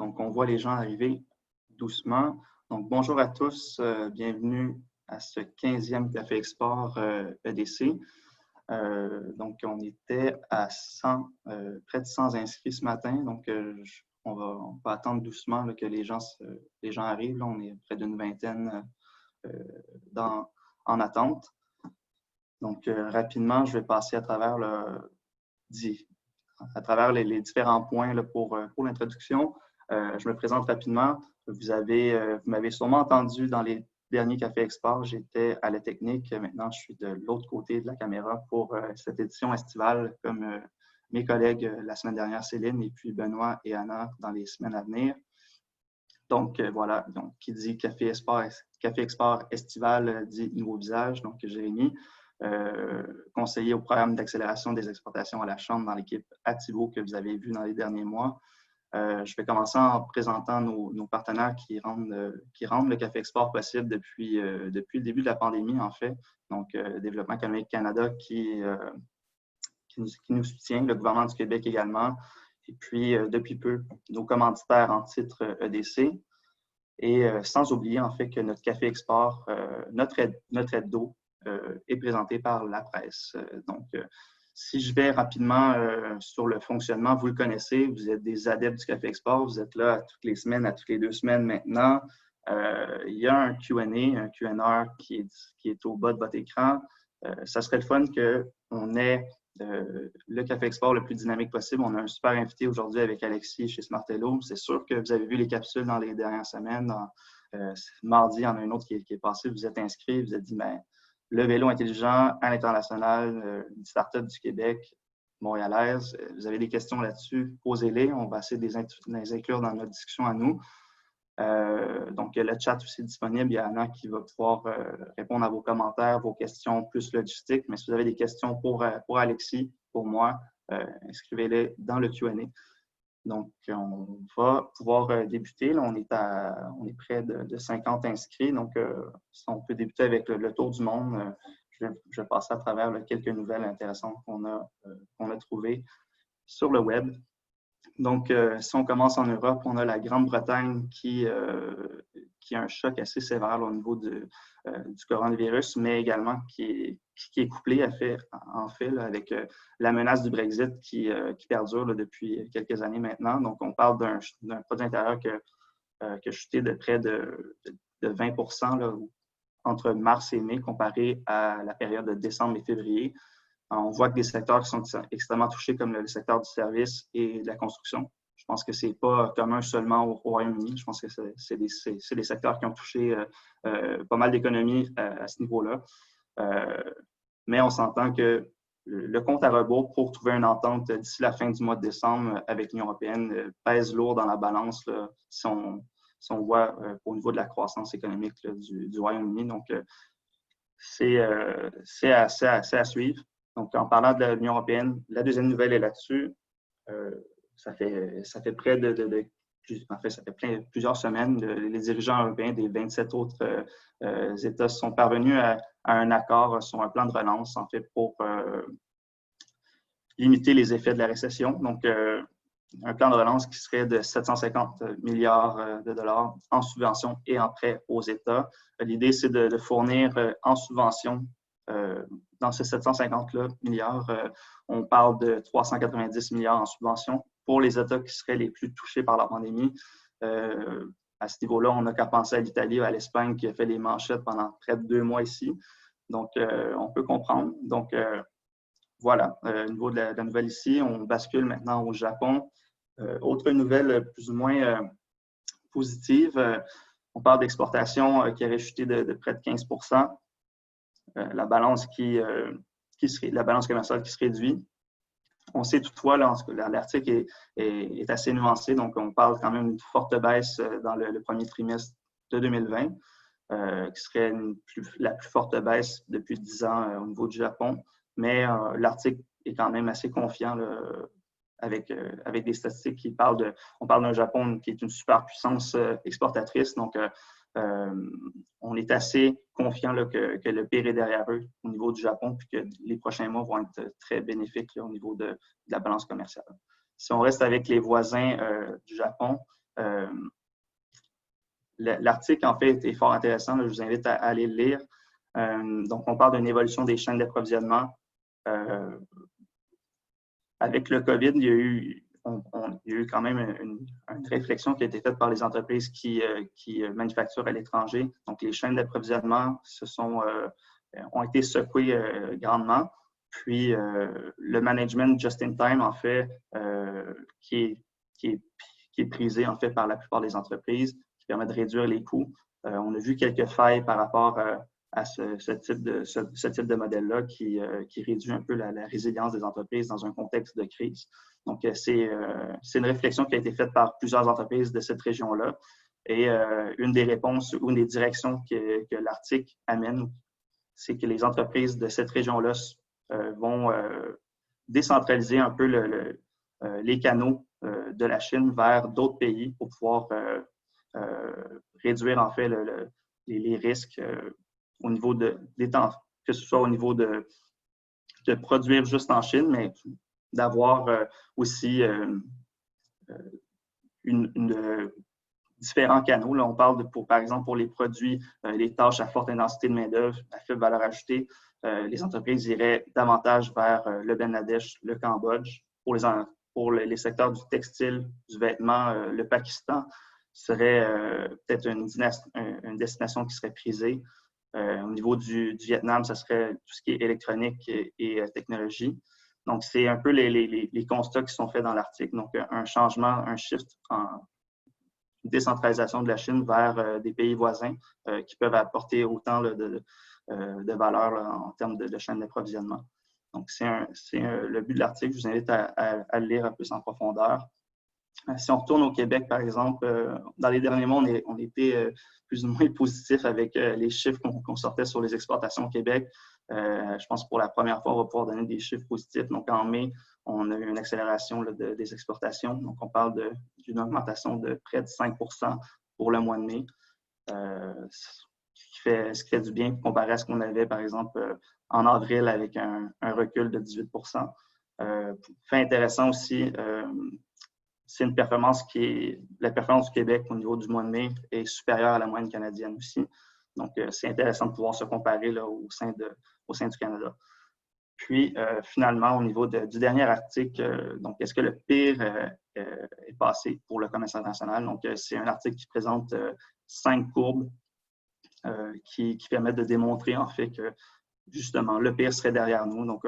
Donc, on voit les gens arriver doucement. Donc, bonjour à tous. Bienvenue à ce 15e Café Export EDC. Donc, on était à 100, près de 100 inscrits ce matin. Donc, on va attendre doucement là, que les gens arrivent. Là, on est près d'une vingtaine en attente. Donc, rapidement, je vais passer à travers les différents points là, pour l'introduction. Je me présente rapidement. Vous m'avez sûrement entendu dans les derniers Cafés Export. J'étais à la technique. Maintenant, je suis de l'autre côté de la caméra pour cette édition estivale, comme mes collègues la semaine dernière, Céline, et puis Benoît et Anna dans les semaines à venir. Donc, voilà. Donc, qui dit Café Export estival dit nouveau visage. Donc, Jérémy. Conseiller au programme d'accélération des exportations à la Chambre dans l'équipe Ativo que vous avez vu dans les derniers mois. Je vais commencer en présentant nos partenaires qui rendent le Café Export possible depuis le début de la pandémie, en fait. Donc, Développement économique Canada qui nous soutient, le gouvernement du Québec également, et puis, depuis peu, nos commanditaires en titre EDC. Et sans oublier, en fait, que notre Café Export, notre aide d'eau, est présenté par la presse. Donc, si je vais rapidement sur le fonctionnement, vous le connaissez, vous êtes des adeptes du Café Export, vous êtes là toutes les semaines, à toutes les 2 semaines maintenant. Il y a un Q&A, un Q&R qui est au bas de votre écran. Ça serait le fun qu'on ait le Café Export le plus dynamique possible. On a un super invité aujourd'hui avec Alexis chez Smartello. C'est sûr que vous avez vu les capsules dans les dernières semaines. Mardi, il y en a un autre qui est passé. Vous êtes inscrit, vous êtes dit, ben, le vélo intelligent à l'international, une start-up du Québec, montréalaise. Vous avez des questions là-dessus, posez-les. On va essayer de les inclure dans notre discussion à nous. Donc, le chat aussi disponible. Il y a Anna qui va pouvoir répondre à vos commentaires, vos questions plus logistiques. Mais si vous avez des questions pour Alexis, pour moi, inscrivez-les dans le Q&A. Donc, on va pouvoir débuter. Là, on est près de 50 inscrits. Donc, si on peut débuter avec le tour du monde, je vais passer à travers quelques nouvelles intéressantes qu'on a trouvées sur le web. Donc, si on commence en Europe, on a la Grande-Bretagne qui a un choc assez sévère là, au niveau du coronavirus, mais également qui est couplé en fait là, avec la menace du Brexit qui perdure là, depuis quelques années maintenant. Donc, on parle d'un produit intérieur qui a chuté de près de 20 % là, entre mars et mai comparé à la période de décembre et février. On voit que des secteurs qui sont extrêmement touchés, comme le secteur du service et de la construction. Je pense que ce n'est pas commun seulement au Royaume-Uni. Je pense que c'est des secteurs qui ont touché pas mal d'économies à ce niveau-là. Mais on s'entend que le compte à rebours pour trouver une entente d'ici la fin du mois de décembre avec l'Union européenne pèse lourd dans la balance là, si on voit au niveau de la croissance économique là, du Royaume-Uni. Donc, c'est assez à suivre. Donc, en parlant de l'Union européenne, la deuxième nouvelle est là-dessus. Ça fait près en fait, ça fait plusieurs semaines, les dirigeants européens des 27 autres États sont parvenus à un accord sur un plan de relance, en fait, pour limiter les effets de la récession. Donc, un plan de relance qui serait de 750 milliards de dollars en subventions et en prêts aux États. L'idée, c'est de fournir en subventions dans ces 750 milliards, on parle de 390 milliards en subventions pour les États qui seraient les plus touchés par la pandémie. À ce niveau-là, on n'a qu'à penser à l'Italie ou à l'Espagne qui a fait les manchettes pendant près de 2 mois ici. Donc, on peut comprendre. Donc, voilà, au niveau de la nouvelle ici, on bascule maintenant au Japon. Autre nouvelle plus ou moins positive, on parle d'exportation qui aurait chuté de près de 15 %. La balance la balance commerciale qui se réduit. On sait toutefois, l'article est assez nuancé, donc on parle quand même d'une forte baisse dans le premier trimestre de 2020, qui serait la plus forte baisse depuis 10 ans au niveau du Japon. Mais l'article est quand même assez confiant là, avec des statistiques qui parlent on parle d'un Japon qui est une superpuissance exportatrice. Donc, on est assez confiant là, que le pire est derrière eux au niveau du Japon, puis que les prochains mois vont être très bénéfiques là, au niveau de la balance commerciale. Si on reste avec les voisins du Japon, L'article, en fait, est fort intéressant. Là, je vous invite à aller le lire. Donc, on parle d'une évolution des chaînes d'approvisionnement. Avec le COVID, il y a eu quand même une réflexion qui a été faite par les entreprises qui manufacturent à l'étranger. Donc, les chaînes d'approvisionnement ont été secouées grandement. Puis, le management just-in-time, en fait, qui est prisé, en fait, par la plupart des entreprises, qui permet de réduire les coûts. On a vu quelques failles par rapport à ce type de modèle-là qui réduit un peu la résilience des entreprises dans un contexte de crise. Donc, c'est une réflexion qui a été faite par plusieurs entreprises de cette région-là. Et une des réponses ou une des directions que l'article amène, c'est que les entreprises de cette région-là vont décentraliser un peu les canaux de la Chine vers d'autres pays pour pouvoir réduire en fait les risques au niveau des temps, que ce soit au niveau de produire juste en Chine, mais d'avoir aussi différents canaux. Là, on parle par exemple, pour les produits, les tâches à forte intensité de main-d'œuvre, à faible valeur ajoutée, les entreprises iraient davantage vers le Bangladesh, le Cambodge. Pour les secteurs du textile, du vêtement, le Pakistan serait peut-être une destination qui serait prisée. Au niveau du Vietnam, ça serait tout ce qui est électronique et technologie. Donc, c'est un peu les constats qui sont faits dans l'article. Donc, un changement, un shift en décentralisation de la Chine vers des pays voisins qui peuvent apporter autant de valeur en termes de chaîne d'approvisionnement. Donc, c'est le but de l'article. Je vous invite à le lire un peu en profondeur. Si on retourne au Québec, par exemple, dans les derniers mois, on était plus ou moins positif avec les chiffres qu'on sortait sur les exportations au Québec. Je pense que pour la première fois, on va pouvoir donner des chiffres positifs. Donc, en mai, on a eu une accélération des exportations. Donc, on parle d'une augmentation de près de 5 pour le mois de mai, ce qui fait du bien comparé à ce qu'on avait, par exemple, en avril avec un recul de 18 Fait intéressant aussi, c'est une performance la performance du Québec au niveau du mois de mai est supérieure à la moyenne canadienne aussi. Donc, c'est intéressant de pouvoir se comparer là, au sein du Canada. Puis, finalement, au niveau du dernier article, donc, est-ce que le pire est passé pour le commerce international? Donc, c'est un article qui présente 5 courbes qui permettent de démontrer, en fait, que, justement, le pire serait derrière nous. Donc,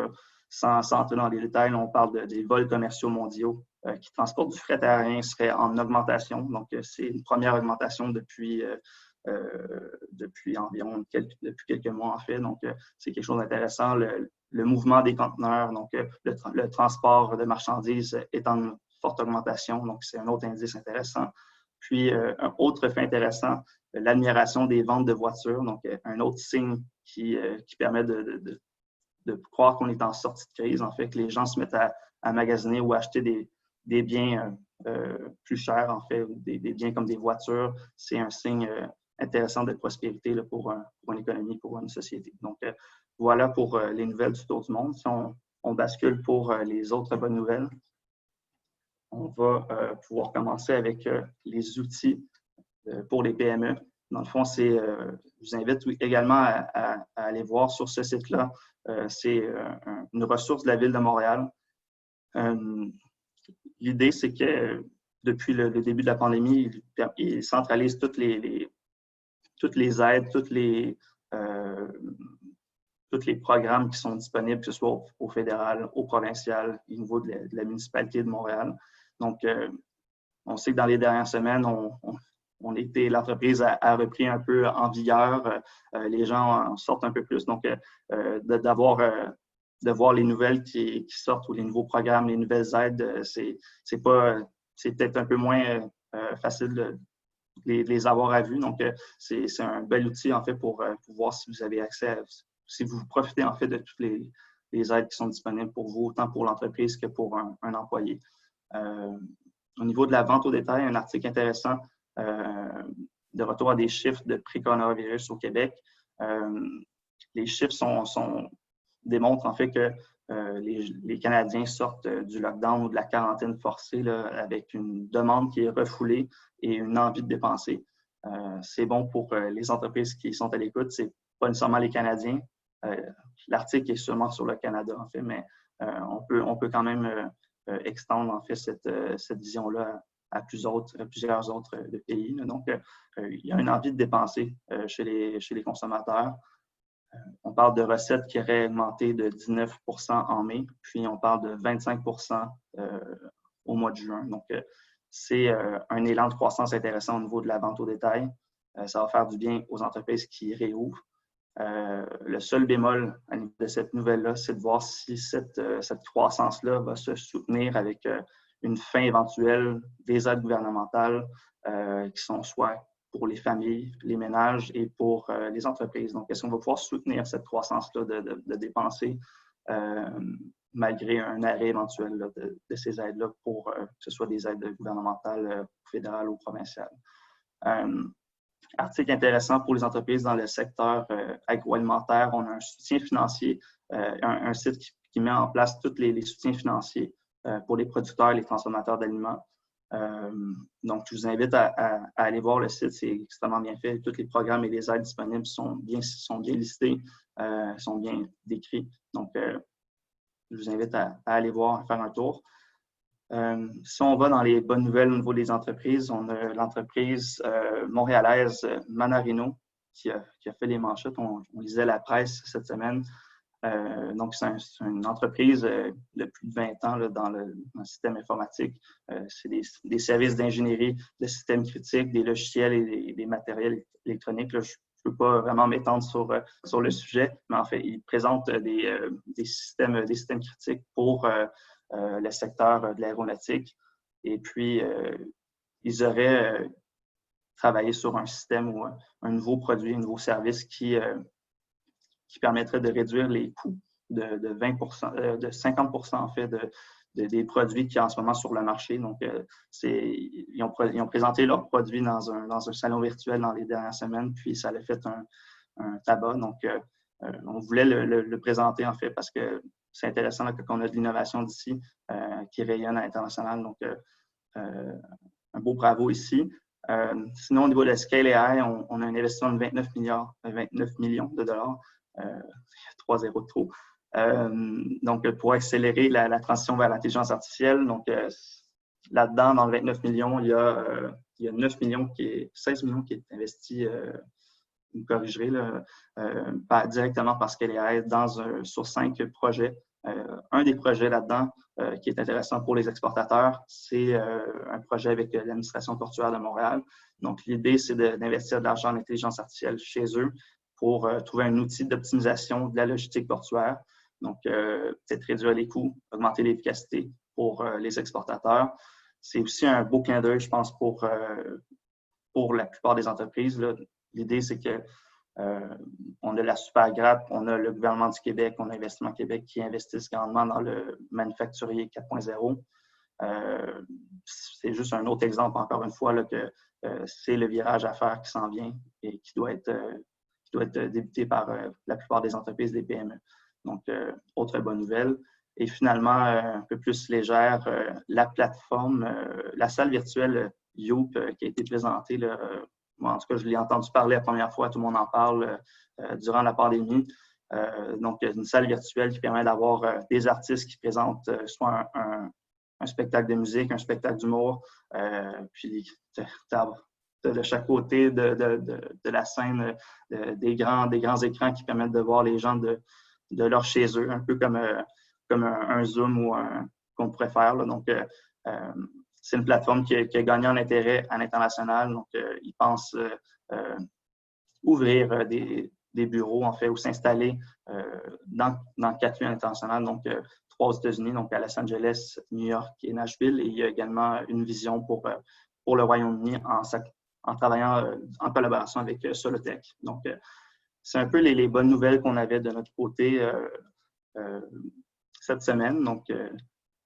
sans entrer dans les détails, on parle des vols commerciaux mondiaux qui transportent du fret aérien serait en augmentation. Donc, c'est une première augmentation depuis environ quelques mois, en fait. Donc, c'est quelque chose d'intéressant. Le mouvement des conteneurs, donc le transport de marchandises est en forte augmentation. Donc, c'est un autre indice intéressant. Puis, un autre fait intéressant, l'admiration des ventes de voitures. Donc, un autre signe qui permet de croire qu'on est en sortie de crise, en fait, que les gens se mettent à magasiner ou à acheter des biens plus chers, en fait, ou des biens comme des voitures. C'est un signe intéressant de prospérité là, pour une économie, pour une société. Donc, voilà pour les nouvelles du tour du monde. Si on bascule pour les autres bonnes nouvelles, on va pouvoir commencer avec les outils pour les PME. Dans le fond, je vous invite également à aller voir sur ce site-là. C'est une ressource de la Ville de Montréal. L'idée, c'est que depuis le début de la pandémie, il centralise toutes les aides, tous les programmes qui sont disponibles, que ce soit au fédéral, au provincial, au niveau de la municipalité de Montréal. Donc, on sait que dans les dernières semaines, l'entreprise a repris un peu en vigueur. Les gens en sortent un peu plus. Donc, de voir les nouvelles qui sortent ou les nouveaux programmes, les nouvelles aides, c'est peut-être un peu moins facile de les avoir à vue. Donc, c'est un bel outil, en fait, pour voir si vous avez accès, si vous profitez, en fait, de toutes les aides qui sont disponibles pour vous, autant pour l'entreprise que pour un employé. Au niveau de la vente au détail, un article intéressant de retour à des chiffres de pré-coronavirus au Québec. Les chiffres démontrent en fait que les Canadiens sortent du lockdown ou de la quarantaine forcée là, avec une demande qui est refoulée et une envie de dépenser. C'est bon pour les entreprises qui sont à l'écoute. C'est pas nécessairement les Canadiens. L'article est seulement sur le Canada, en fait, mais on peut quand même extendre, en fait, cette vision-là à plusieurs autres pays. Donc, il y a une envie de dépenser chez les consommateurs. On parle de recettes qui auraient augmenté de 19 % en mai, puis on parle de 25 % au mois de juin. Donc, c'est un élan de croissance intéressant au niveau de la vente au détail. Ça va faire du bien aux entreprises qui réouvrent. Le seul bémol à niveau de cette nouvelle-là, c'est de voir si cette croissance-là va se soutenir avec une fin éventuelle des aides gouvernementales qui sont soit pour les familles, les ménages et pour les entreprises. Donc, est-ce qu'on va pouvoir soutenir cette croissance-là de dépenser malgré un arrêt éventuel là, de ces aides-là pour que ce soit des aides gouvernementales, fédérales ou provinciales? Article intéressant pour les entreprises dans le secteur agroalimentaire. On a un soutien financier, un site qui met en place tous les soutiens financiers pour les producteurs et les transformateurs d'aliments. Donc, je vous invite à aller voir le site. C'est extrêmement bien fait. Tous les programmes et les aides disponibles sont bien listés, sont bien décrits. Donc, je vous invite à aller voir, à faire un tour. Si on va dans les bonnes nouvelles au niveau des entreprises, on a l'entreprise montréalaise Manarino qui a fait les manchettes. On lisait la presse cette semaine. Donc, c'est une entreprise de plus de 20 ans là, dans le système informatique. C'est des services d'ingénierie de systèmes critiques, des logiciels et des matériels électroniques. Là, je ne peux pas vraiment m'étendre sur le sujet, mais en fait, ils présentent des systèmes critiques pour le secteur de l'aéronautique. Et puis, ils auraient travaillé sur un système ou un nouveau produit, un nouveau service qui permettrait de réduire les coûts de 20 %, de 50 % en fait des produits qui sont en ce moment sur le marché. Donc, ils ont présenté leurs produits dans un salon virtuel dans les dernières semaines, puis ça a fait un tabac. Donc, on voulait le présenter en fait parce que c'est intéressant là, qu'on a de l'innovation d'ici qui rayonne à l'international. Donc, un beau bravo ici. Sinon, au niveau de Scale AI, on a un investissement de 29 millions de dollars. 3 zéros de trop. Donc, pour accélérer la transition vers l'intelligence artificielle. Donc, là-dedans, dans le 29 millions, il y a 16 millions qui est investi, vous me corrigerez, là, directement par Scale AI sur 5 projets. Un des projets là-dedans qui est intéressant pour les exportateurs, c'est un projet avec l'administration portuaire de Montréal. Donc, l'idée, c'est d'investir de l'argent en intelligence artificielle chez eux pour trouver un outil d'optimisation de la logistique portuaire. Donc, peut-être réduire les coûts, augmenter l'efficacité pour les exportateurs. C'est aussi un beau clin d'œil, je pense, pour la plupart des entreprises. L'idée, c'est que on a la Supergrappe, on a le gouvernement du Québec, on a Investissement Québec qui investissent grandement dans le manufacturier 4.0. C'est juste un autre exemple, encore une fois, là, que c'est le virage à faire qui s'en vient et qui doit être débuté par la plupart des entreprises des PME. Donc, autre bonne nouvelle. Et finalement, un peu plus légère, la plateforme, la salle virtuelle Youp qui a été présentée. Là, moi, en tout cas, je l'ai entendu parler la première fois, tout le monde en parle durant la pandémie. Donc, une salle virtuelle qui permet d'avoir des artistes qui présentent soit un spectacle de musique, un spectacle d'humour, puis de chaque côté de la scène des grands écrans qui permettent de voir les gens de leur chez eux, un peu comme un Zoom ou qu'on pourrait faire. Là. Donc, c'est une plateforme qui a gagné en intérêt à l'international. Donc, ils pensent ouvrir des bureaux, en fait, ou s'installer dans 4 lieux internationaux, donc 3 aux États-Unis, donc à Los Angeles, New York et Nashville. Et il y a également une vision pour le Royaume-Uni en travaillant en collaboration avec Solotech. Donc, c'est un peu les bonnes nouvelles qu'on avait de notre côté cette semaine. Donc,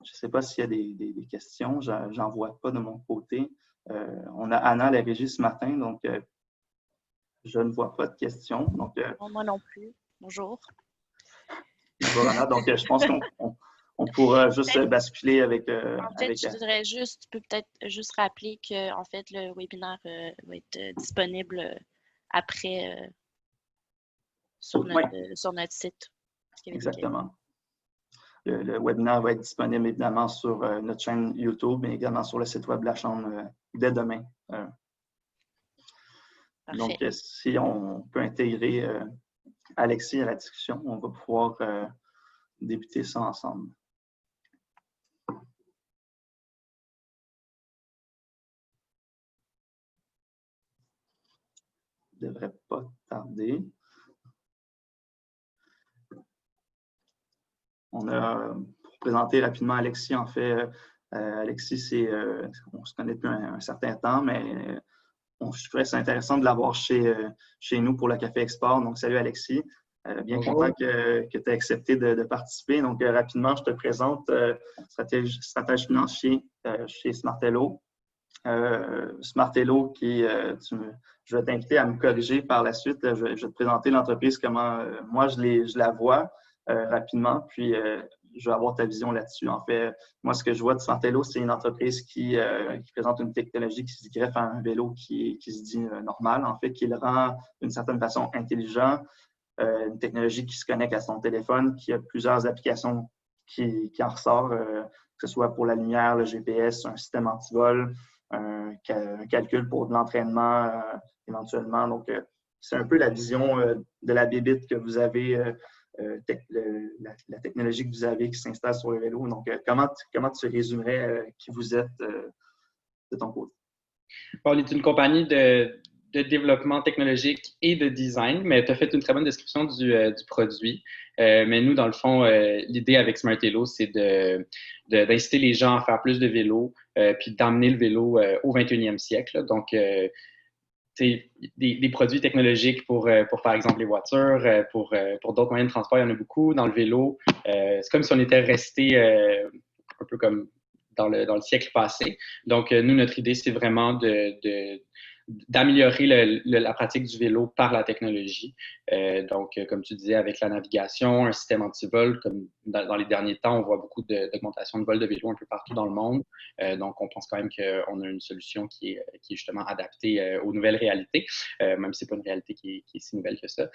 je ne sais pas s'il y a des questions. J'en vois pas de mon côté. On a Anna à la régie ce matin, donc je ne vois pas de questions. Donc, moi non plus. Bonjour. Borana. Donc, je pense qu'on pourra juste basculer avec... En fait, je dirais juste, tu peux peut-être juste rappeler que en fait, le webinaire va être disponible après sur notre site. Exactement. Le webinaire va être disponible évidemment sur notre chaîne YouTube, mais également sur le site web de la Chambre dès demain. Donc, si on peut intégrer Alexis à la discussion, on va pouvoir débuter ça ensemble. Ça ne devrait pas tarder. On a, pour présenter rapidement Alexis, en fait, Alexis, on se connaît depuis un certain temps, mais je trouvais c'est intéressant de l'avoir chez nous pour le Café Export. Donc, salut Alexis. Bien content que tu aies accepté de participer. Donc, rapidement, je te présente stratège financier chez Smartello. Smartello, je vais t'inviter à me corriger par la suite. Je vais te présenter l'entreprise, comment moi je la vois rapidement, puis je vais avoir ta vision là-dessus. En fait, moi, ce que je vois de Smartello, c'est une entreprise qui présente une technologie qui se greffe à un vélo qui se dit normal, en fait, qui le rend d'une certaine façon intelligent, une technologie qui se connecte à son téléphone, qui a plusieurs applications qui en ressortent, que ce soit pour la lumière, le GPS, un système anti-vol, un calcul pour de l'entraînement éventuellement. Donc, c'est un peu la vision de la bébite que vous avez, la technologie que vous avez qui s'installe sur le vélo. Donc, comment tu résumerais qui vous êtes de ton côté? On est une compagnie de développement technologique et de design, mais tu as fait une très bonne description du produit. Mais nous, dans le fond, l'idée avec Smartello, c'est d'inciter les gens à faire plus de vélo, puis d'emmener le vélo au 21e siècle. Donc, des produits technologiques pour, par exemple, les voitures, pour d'autres moyens de transport, il y en a beaucoup. Dans le vélo, c'est comme si on était resté un peu comme dans le siècle passé. Donc, nous, notre idée, c'est vraiment d'améliorer la pratique du vélo par la technologie. Donc, comme tu disais, avec la navigation, un système anti-vol, comme dans les derniers temps, on voit beaucoup d'augmentation de vol de vélo un peu partout dans le monde. Donc, on pense quand même qu'on a une solution qui est justement adaptée aux nouvelles réalités, même si ce n'est pas une réalité qui est si nouvelle que ça.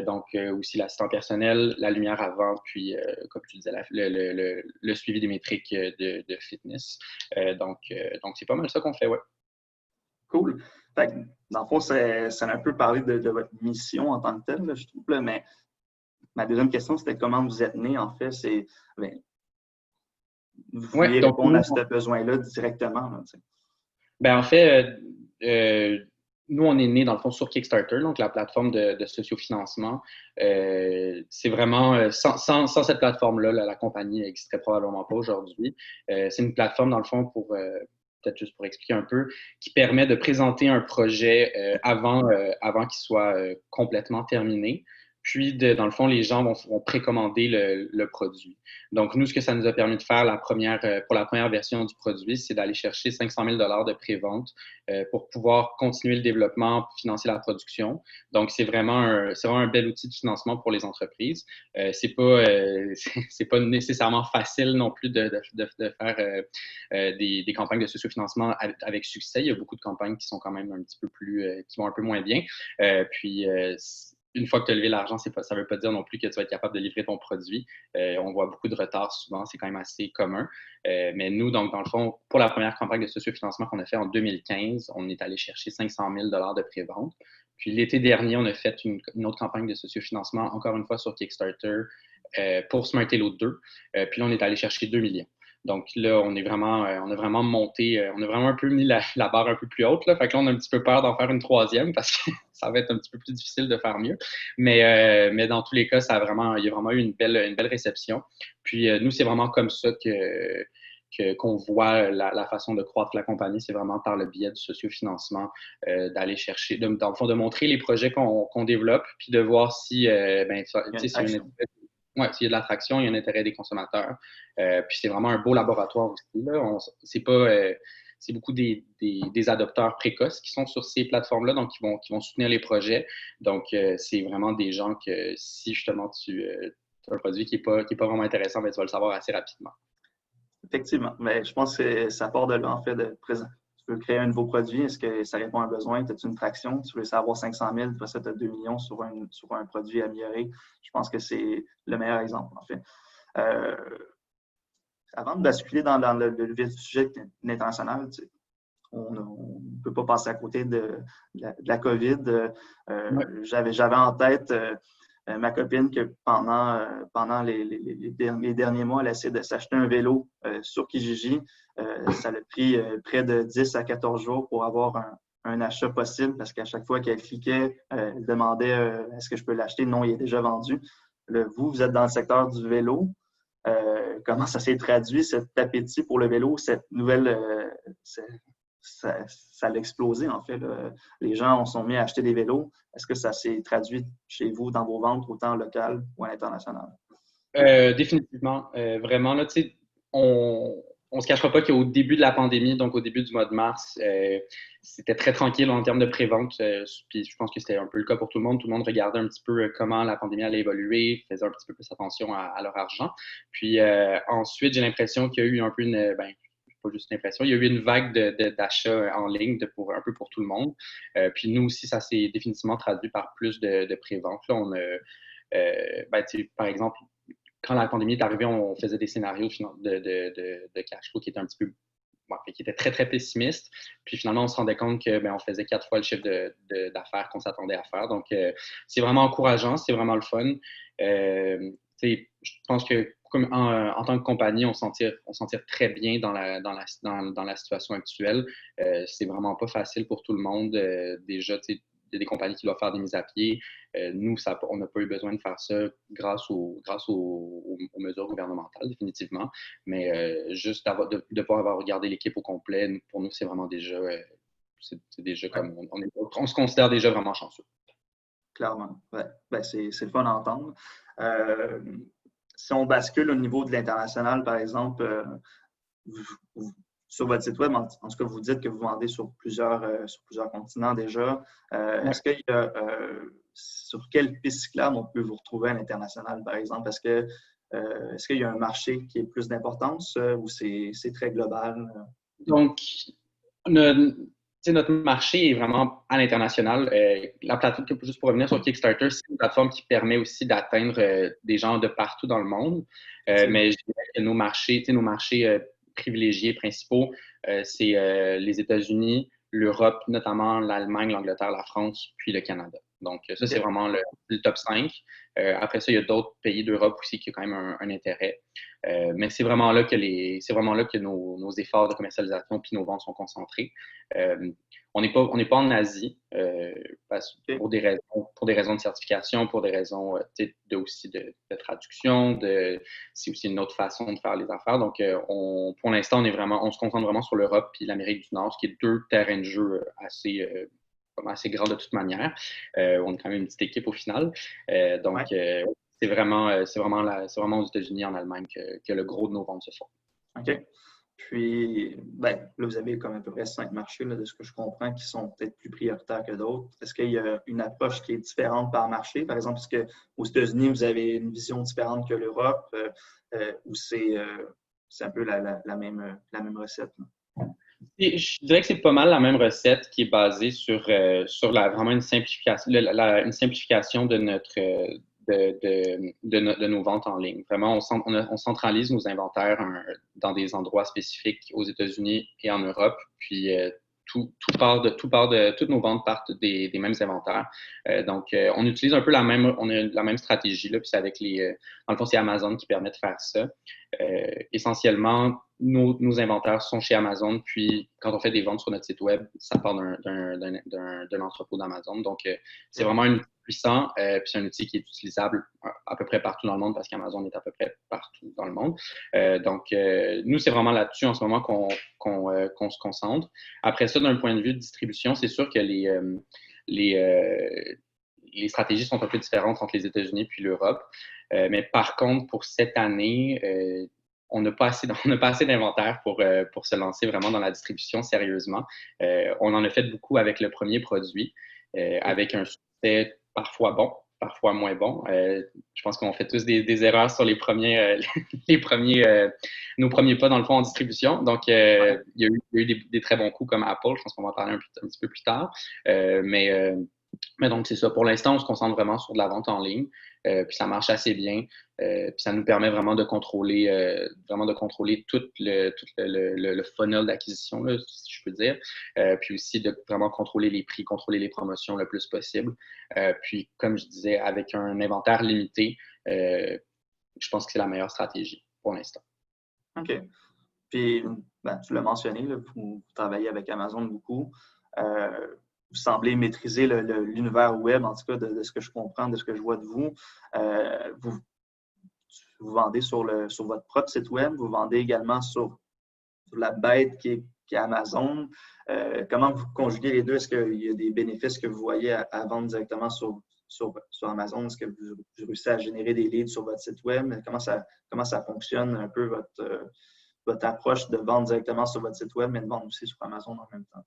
Donc, aussi l'assistant personnel, la lumière avant, puis, comme tu disais, le suivi des métriques de fitness. Donc, c'est pas mal ça qu'on fait, ouais. Cool. Fait que, dans le fond, ça a un peu parlé de votre mission en tant que telle, là, je trouve. Là, mais ma deuxième question, c'était comment vous êtes né, en fait. Vous vouliez répondre à ce besoin-là directement. Là, en fait, nous, on est né, dans le fond, sur Kickstarter, donc la plateforme de sociofinancement. C'est vraiment, sans cette plateforme-là, la compagnie n'existerait probablement pas aujourd'hui. C'est une plateforme, dans le fond, peut-être juste pour expliquer un peu, qui permet de présenter un projet avant qu'il soit complètement terminé. Puis, dans le fond, les gens vont précommander le produit. Donc, nous, ce que ça nous a permis de faire pour la première version du produit, c'est d'aller chercher 500 000 $ de prévente pour pouvoir continuer le développement, financer la production. Donc, c'est vraiment un bel outil de financement pour les entreprises. C'est pas nécessairement facile non plus de faire des campagnes de sociofinancement avec succès. Il y a beaucoup de campagnes qui sont quand même un petit peu qui vont un peu moins bien. Puis, une fois que tu as levé l'argent, ça ne veut pas dire non plus que tu vas être capable de livrer ton produit. On voit beaucoup de retard souvent, c'est quand même assez commun. Mais nous, donc, dans le fond, pour la première campagne de sociofinancement qu'on a fait en 2015, on est allé chercher 500 000 $ de prévente. Puis l'été dernier, on a fait une autre campagne de sociofinancement, encore une fois sur Kickstarter, pour Smartello 2. Puis là, on est allé chercher 2 millions. Donc là, on a vraiment monté, on a vraiment un peu mis la barre un peu plus haute. Là. Fait que là, on a un petit peu peur d'en faire une troisième parce que ça va être un petit peu plus difficile de faire mieux. Mais dans tous les cas, il y a vraiment eu une belle réception. Puis nous, c'est vraiment comme ça qu'on voit la façon de croître la compagnie, c'est vraiment par le biais du sociofinancement, d'aller chercher, dans le fond, de montrer les projets qu'on développe, puis de voir si, s'il y a de l'attraction, il y a un intérêt des consommateurs. Puis c'est vraiment un beau laboratoire aussi. Là. C'est beaucoup des adopteurs précoces qui sont sur ces plateformes-là, donc qui vont soutenir les projets. Donc, c'est vraiment des gens que si justement tu un produit qui est pas vraiment intéressant, mais tu vas le savoir assez rapidement. Effectivement. Mais je pense que ça part de là, en fait, de présent. Tu veux créer un nouveau produit, est-ce que ça répond à un besoin? Tu as une traction? Tu veux savoir 500 000, après ça, tu as 2 millions sur un produit amélioré. Je pense que c'est le meilleur exemple, en fait. Avant de basculer dans le vif du sujet international, on ne peut pas passer à côté de la COVID. Ouais. J'avais en tête ma copine que pendant les derniers mois, elle a essayé de s'acheter un vélo sur Kijiji. Ça l'a pris près de 10 à 14 jours pour avoir un achat possible parce qu'à chaque fois qu'elle cliquait, elle demandait est-ce que je peux l'acheter? Non, il est déjà vendu. Vous êtes dans le secteur du vélo. Comment ça s'est traduit, cet appétit pour le vélo, cette nouvelle, ça l'a explosé en fait. Là. Les gens sont mis à acheter des vélos. Est-ce que ça s'est traduit chez vous dans vos ventes, autant locales ou à l'international? Définitivement. Vraiment, là, tu sais, on se cachera pas qu'au début de la pandémie, donc au début du mois de mars, c'était très tranquille en termes de prévente. Puis je pense que c'était un peu le cas pour tout le monde. Tout le monde regardait un petit peu comment la pandémie allait évoluer, faisait un petit peu plus attention à leur argent. Puis ensuite, j'ai l'impression qu'il y a eu un peu pas juste l'impression, il y a eu une vague d'achats en ligne un peu pour tout le monde. Puis nous aussi, ça s'est définitivement traduit par plus de prévente. Là, par exemple, quand la pandémie est arrivée, on faisait des scénarios de cash flow qui étaient un petit peu, qui étaient très, très pessimistes. Puis finalement, on se rendait compte que on faisait 4 fois le chiffre d'affaires qu'on s'attendait à faire. Donc, c'est vraiment encourageant, c'est vraiment le fun. Je pense que en tant que compagnie, on s'en tire très bien dans la situation actuelle. C'est vraiment pas facile pour tout le monde. Déjà, il y a des compagnies qui doivent faire des mises à pied. Nous, on n'a pas eu besoin de faire ça grâce aux mesures gouvernementales, définitivement. Mais juste de pouvoir avoir regardé l'équipe au complet, pour nous, c'est vraiment déjà, c'est déjà comme on se considère déjà vraiment chanceux. Clairement. Ouais. C'est le fun à entendre. Si on bascule au niveau de l'international, par exemple, sur votre site web, en tout cas, vous dites que vous vendez sur plusieurs continents déjà. Est-ce qu'il y a sur quelle piste cyclable on peut vous retrouver à l'international, par exemple? Est-ce qu'il y a un marché qui est plus d'importance ou c'est très global? Donc, notre marché est vraiment à l'international. La plateforme, juste pour revenir sur Kickstarter, c'est une plateforme qui permet aussi d'atteindre des gens de partout dans le monde. Mais je dirais que nos marchés privilégiés principaux, c'est les États-Unis, l'Europe, notamment l'Allemagne, l'Angleterre, la France, puis le Canada. Donc, ça, c'est vraiment le top 5. Après ça, il y a d'autres pays d'Europe aussi qui ont quand même un intérêt. Mais c'est vraiment là que nos efforts de commercialisation puis nos ventes sont concentrés. On n'est pas en Asie pour des raisons de certification, pour des raisons aussi de traduction. C'est aussi une autre façon de faire les affaires. Donc, pour l'instant, on se concentre vraiment sur l'Europe et l'Amérique du Nord, ce qui est 2 terrains de jeu assez grands de toute manière. On est quand même une petite équipe au final. Donc, c'est vraiment aux États-Unis et en Allemagne que le gros de nos ventes se font. OK. Puis, là, vous avez comme à peu près 5 marchés, là, de ce que je comprends, qui sont peut-être plus prioritaires que d'autres. Est-ce qu'il y a une approche qui est différente par marché? Par exemple, est-ce qu'aux États-Unis, vous avez une vision différente que l'Europe ou c'est un peu la même recette? Là? Je dirais que c'est pas mal la même recette qui est basée sur vraiment une simplification, une simplification de nos ventes en ligne. Vraiment, on centralise nos inventaires dans des endroits spécifiques aux États-Unis et en Europe. Puis toutes nos ventes partent des mêmes inventaires. Donc, on utilise un peu la même stratégie là. Puis c'est dans le fond, c'est Amazon qui permet de faire ça. Essentiellement, nos inventaires sont chez Amazon, puis quand on fait des ventes sur notre site web, ça part d'un entrepôt d'Amazon. Donc, c'est vraiment un outil puissant, puis c'est un outil qui est utilisable à peu près partout dans le monde parce qu'Amazon est à peu près partout dans le monde. Donc, nous, c'est vraiment là-dessus en ce moment qu'on se concentre. Après ça, d'un point de vue de distribution, c'est sûr que les stratégies sont un peu différentes entre les États-Unis puis l'Europe. Mais par contre, pour cette année, on n'a pas assez d'inventaire pour se lancer vraiment dans la distribution sérieusement. On en a fait beaucoup avec le premier produit, avec un succès parfois bon, parfois moins bons. Je pense qu'on fait tous des erreurs sur les premiers, nos premiers pas dans le fond en distribution. Donc, il y a eu des très bons coups comme Apple. Je pense qu'on va en parler un petit peu plus tard. Mais donc, c'est ça. Pour l'instant, on se concentre vraiment sur de la vente en ligne. Puis ça marche assez bien. Puis ça nous permet vraiment de contrôler tout le funnel d'acquisition, là, si je peux dire. Puis aussi de vraiment contrôler les prix, contrôler les promotions le plus possible. Puis, comme je disais, avec un inventaire limité, je pense que c'est la meilleure stratégie pour l'instant. OK. Puis, tu l'as mentionné, là, vous travaillez avec Amazon beaucoup. Vous semblez maîtriser l'univers web, en tout cas, de ce que je comprends, de ce que je vois de vous. Vous vendez sur votre propre site web, vous vendez également sur la bête qui est Amazon. Comment vous conjuguez les deux? Est-ce qu'il y a des bénéfices que vous voyez à vendre directement sur Amazon? Est-ce que vous réussissez à générer des leads sur votre site web? Comment ça fonctionne un peu votre approche de vendre directement sur votre site web, mais de vendre aussi sur Amazon en même temps?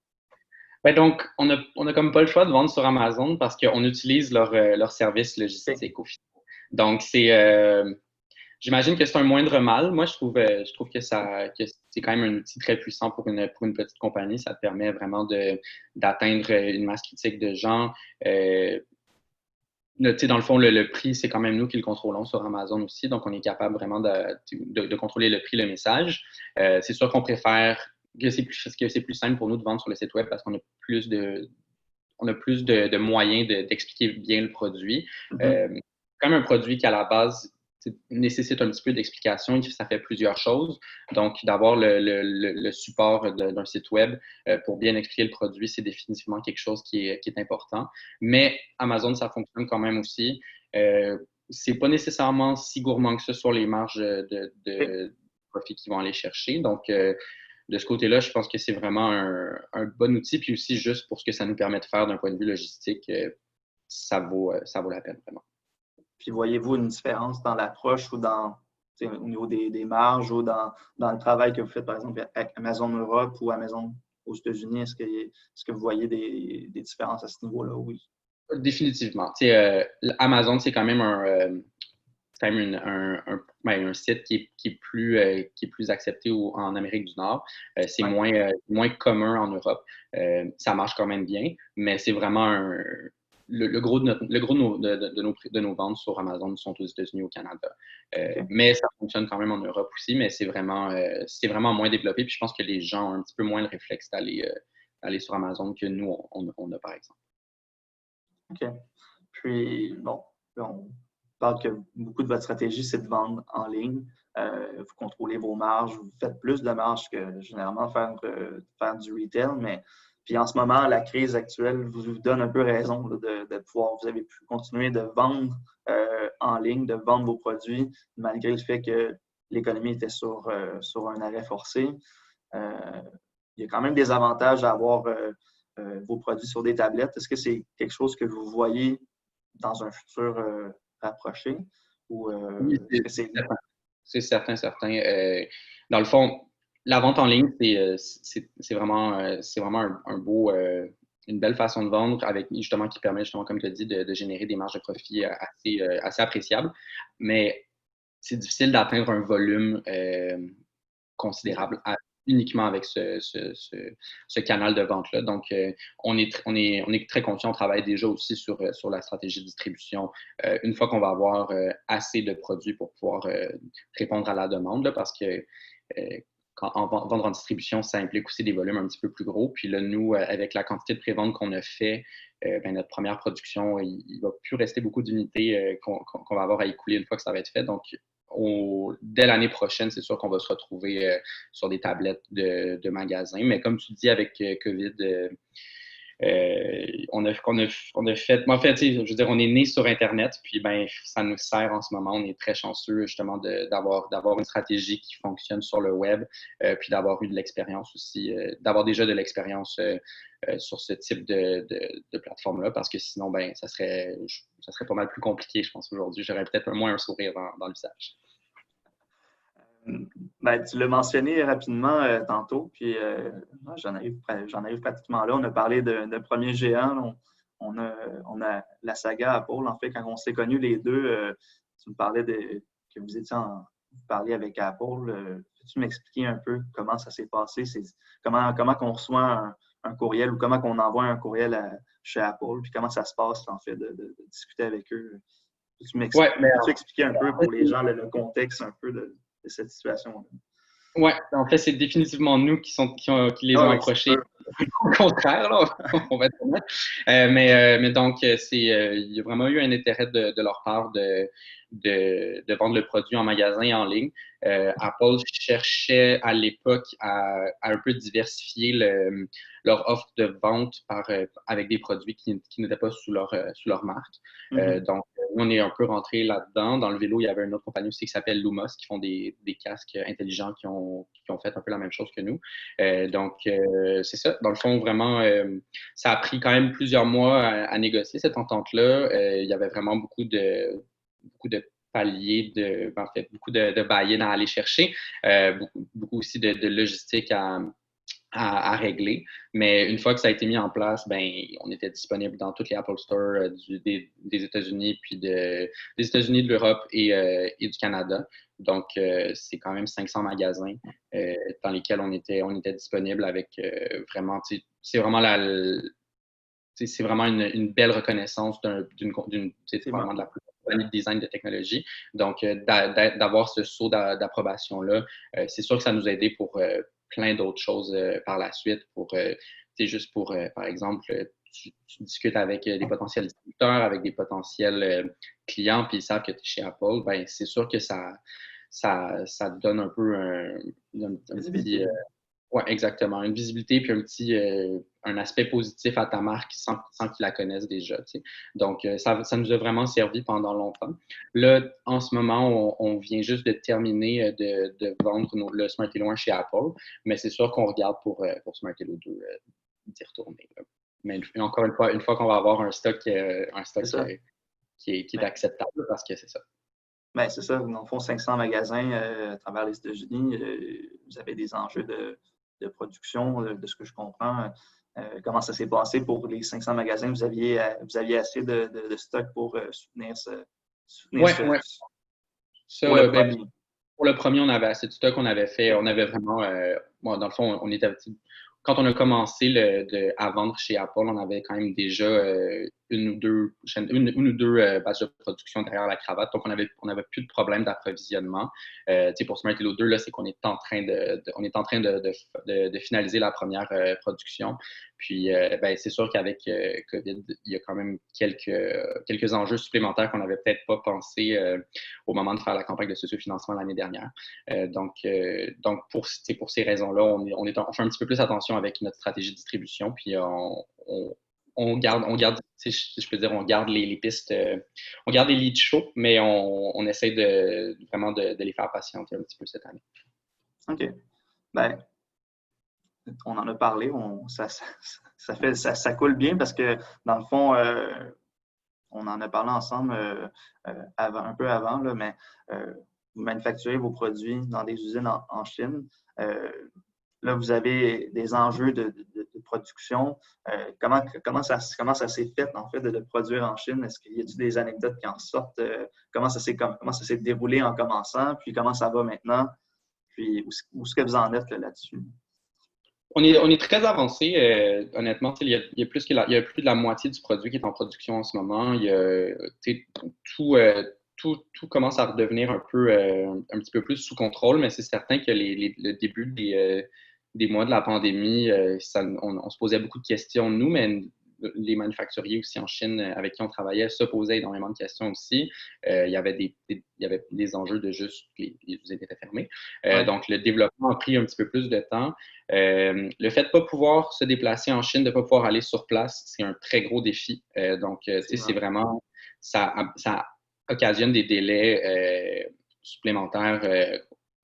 Ben donc, on a comme pas le choix de vendre sur Amazon parce qu'on utilise leur service logistique au final. Donc, j'imagine que c'est un moindre mal. Moi, je trouve que c'est quand même un outil très puissant pour une petite compagnie. Ça te permet vraiment d'atteindre une masse critique de gens. Dans le fond, le prix, c'est quand même nous qui le contrôlons sur Amazon aussi. Donc, on est capable vraiment de contrôler le prix, le message. C'est sûr qu'on préfère que c'est plus simple pour nous de vendre sur le site web parce qu'on a plus de moyens d'expliquer bien le produit. Comme un produit qui, à la base, nécessite un petit peu d'explication, ça fait plusieurs choses. Donc, d'avoir le support d'un site web pour bien expliquer le produit, c'est définitivement quelque chose qui est important. Mais Amazon, ça fonctionne quand même aussi. C'est pas nécessairement si gourmand que ça sur les marges de profit qu'ils vont aller chercher. Donc, de ce côté-là, je pense que c'est vraiment un bon outil. Puis aussi, juste pour ce que ça nous permet de faire d'un point de vue logistique, ça vaut la peine vraiment. Puis voyez-vous une différence dans l'approche ou au niveau des marges ou dans le travail que vous faites, par exemple, avec Amazon Europe ou Amazon aux États-Unis? Est-ce que vous voyez des différences à ce niveau-là? Oui. Définitivement. Amazon, c'est quand même un site qui est plus accepté en Amérique du Nord. C'est moins commun en Europe. Ça marche quand même bien, mais c'est vraiment le gros de nos ventes sur Amazon sont aux États-Unis, au Canada. Mais ça fonctionne quand même en Europe aussi, mais c'est vraiment moins développé. Puis je pense que les gens ont un petit peu moins le réflexe d'aller sur Amazon que nous, on a, par exemple. OK. Puis, bon, on parle que beaucoup de votre stratégie, c'est de vendre en ligne. Vous contrôlez vos marges, vous faites plus de marges que généralement faire du retail, mais puis en ce moment, la crise actuelle vous donne un peu raison de pouvoir, vous avez pu continuer de vendre en ligne, de vendre vos produits, malgré le fait que l'économie était sur un arrêt forcé. Il y a quand même des avantages à avoir vos produits sur des tablettes. Est-ce que c'est quelque chose que vous voyez dans un futur rapproché? Ou oui, c'est certain. Dans le fond, la vente en ligne, c'est vraiment une belle façon de vendre avec justement qui permet justement, comme tu as dit, de générer des marges de profit assez appréciables. Mais c'est difficile d'atteindre un volume considérable uniquement avec ce canal de vente-là. Donc, on est très conscient, on travaille déjà aussi sur la stratégie de distribution une fois qu'on va avoir assez de produits pour pouvoir répondre à la demande, là, parce que vendre en distribution, ça implique aussi des volumes un petit peu plus gros. Puis là, nous, avec la quantité de prévente qu'on a fait, notre première production, il ne va plus rester beaucoup d'unités qu'on va avoir à écouler une fois que ça va être fait. Donc, dès l'année prochaine, c'est sûr qu'on va se retrouver sur des tablettes de magasins. Mais comme tu dis, avec COVID, on a fait. En fait, je veux dire, on est né sur Internet, puis ben, ça nous sert en ce moment. On est très chanceux, justement, d'avoir une stratégie qui fonctionne sur le web, puis d'avoir eu de l'expérience aussi, d'avoir déjà de l'expérience sur ce type de plateforme-là, parce que sinon, ben, ça serait pas mal plus compliqué, je pense, aujourd'hui. J'aurais peut-être moins un sourire dans le visage. Ben, tu l'as mentionné rapidement tantôt, puis j'en arrive pratiquement là. On a parlé d'un premier géant. on a la saga Apple. En fait, quand on s'est connus les deux, tu me parlais que vous parliez avec Apple. Peux-tu m'expliquer un peu comment ça s'est passé? Comment on reçoit un courriel ou comment on envoie un courriel chez Apple? Puis comment ça se passe, en fait, de discuter avec eux? Peux-tu expliquer un peu pour les gens le contexte un peu de cette situation-là? Oui, en fait, c'est définitivement nous qui les ont approchés. Au contraire, là, on va être honnête. Mais donc, il y a vraiment eu un intérêt de leur part de vendre le produit en magasin et en ligne. Apple cherchait à l'époque à un peu diversifier leur offre de vente avec des produits qui n'étaient pas sous leur marque. Donc, nous, on est un peu rentré là-dedans. Dans le vélo, il y avait une autre compagnie aussi qui s'appelle Lumos, qui font des casques intelligents qui ont fait un peu la même chose que nous. Donc, c'est ça. Dans le fond, vraiment, ça a pris quand même plusieurs mois à négocier cette entente-là. Il y avait vraiment beaucoup de paliers, en fait, beaucoup de buy-in à aller chercher, beaucoup aussi de logistique à régler. Mais une fois que ça a été mis en place, ben, on était disponible dans toutes les Apple Store des États-Unis, puis des États-Unis, de l'Europe et du Canada. Donc, c'est quand même 500 magasins dans lesquels on était disponible avec vraiment, c'est vraiment c'est vraiment une belle reconnaissance c'est vraiment de la compagnie de design de technologie. Donc, d'avoir ce saut d'approbation-là, c'est sûr que ça nous a aidé pour plein d'autres choses par la suite. Juste pour, par exemple, tu discutes avec des potentiels distributeurs, avec des potentiels clients, puis ils savent que tu es chez Apple, ben, c'est sûr que ça te donne un peu un petit... Oui, exactement. Une visibilité puis un aspect positif à ta marque sans qu'ils la connaissent déjà. Donc, ça nous a vraiment servi pendant longtemps. Là, en ce moment, on vient juste de terminer de vendre le Smart Elo 1 chez Apple, mais c'est sûr qu'on regarde pour Smart Elo 2 d'y retourner. Mais encore une fois qu'on va avoir un stock qui est acceptable, parce que c'est ça. Bien, c'est ça. Dans le fond, 500 magasins à travers les États-Unis, vous avez des enjeux de production, de ce que je comprends. Comment ça s'est passé pour les 500 magasins? Vous aviez assez de stock pour soutenir Oui. Pour le premier. Pour le premier, on avait assez de stock. On avait vraiment... dans le fond, quand on a commencé à vendre chez Apple, on avait quand même déjà une ou deux batchs de production derrière la cravate. Donc, on avait plus de problème d'approvisionnement. Pour Smart Elo 2, là, c'est qu'on est en train de finaliser la première production. Puis, c'est sûr qu'avec COVID, il y a quand même quelques enjeux supplémentaires qu'on n'avait peut-être pas pensé au moment de faire la campagne de sociofinancement l'année dernière. Donc, pour ces raisons-là, on fait un petit peu plus attention avec notre stratégie de distribution, puis on garde, si je peux dire, on garde les pistes, on garde les leads chauds, mais on essaie vraiment de les faire patienter un petit peu cette année. OK. Ben, on en a parlé, ça coule bien parce que, dans le fond, on en a parlé ensemble un peu avant, là, mais vous manufacturez vos produits dans des usines en Chine. Là, vous avez des enjeux de production. Comment ça s'est fait, en fait, de produire en Chine? Est-ce qu'il y a des anecdotes qui en sortent? Comment ça s'est déroulé en commençant? Puis comment ça va maintenant? Puis où est-ce que vous en êtes là-dessus? On est très avancé, honnêtement. Il y a plus de la moitié du produit qui est en production en ce moment. Tout commence à redevenir un petit peu plus sous contrôle, mais c'est certain que le début des mois de la pandémie, on se posait beaucoup de questions, nous, mais les manufacturiers aussi en Chine avec qui on travaillait se posaient énormément de questions aussi. Il y avait des enjeux de juste les usines étaient fermées. Donc, le développement a pris un petit peu plus de temps. Le fait de ne pas pouvoir se déplacer en Chine, de ne pas pouvoir aller sur place, c'est un très gros défi. Donc, c'est vraiment... Ça occasionne des délais supplémentaires